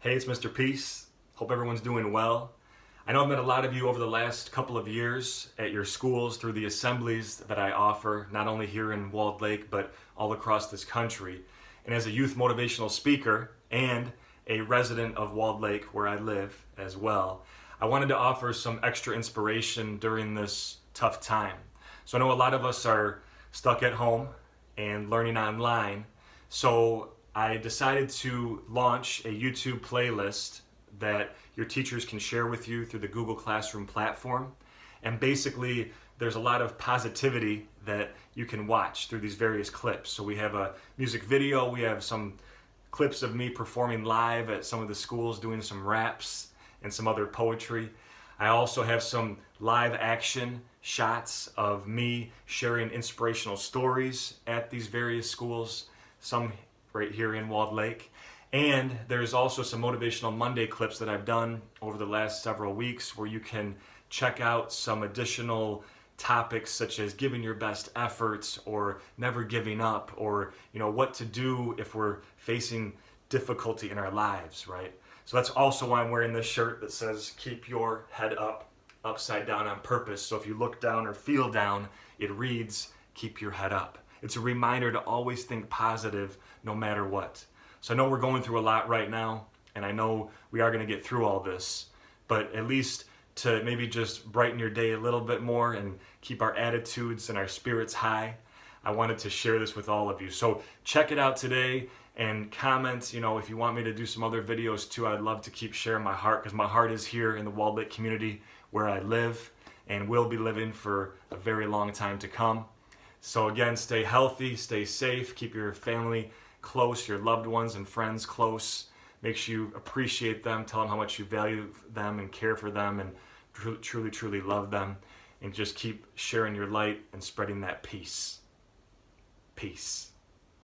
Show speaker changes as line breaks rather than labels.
Hey, it's Mr. Peace. Hope everyone's doing well. I know I've met a lot of you over the last couple of years at your schools through the assemblies that I offer, not only here in Walled Lake, but all across this country. And as a youth motivational speaker and a resident of Walled Lake, where I live as well, I wanted to offer some extra inspiration during this tough time. So I know a lot of us are stuck at home and learning online. So I decided to launch a YouTube playlist that your teachers can share with you through the Google Classroom platform. And basically, there's a lot of positivity that you can watch through these various clips. So we have a music video, we have some clips of me performing live at some of the schools doing some raps and some other poetry. I also have some live action shots of me sharing inspirational stories at these various schools, some right here in Walled Lake. And there's also some Motivational Monday clips that I've done over the last several weeks where you can check out some additional topics such as giving your best efforts or never giving up, or what to do if we're facing difficulty in our lives, right? So that's also why I'm wearing this shirt that says keep your head up, upside down on purpose. So if you look down or feel down, it reads keep your head up. It's a reminder to always think positive no matter what. So I know we're going through a lot right now, and I know we are going to get through all this, but at least to maybe just brighten your day a little bit more and keep our attitudes and our spirits high, I wanted to share this with all of you. So check it out today and comment, if you want me to do some other videos too. I'd love to keep sharing my heart, because my heart is here in the Walled Lake community where I live and will be living for a very long time to come. So again, stay healthy, stay safe, keep your family close, your loved ones and friends close. Make sure you appreciate them, tell them how much you value them and care for them and truly, truly love them. And just keep sharing your light and spreading that peace. Peace.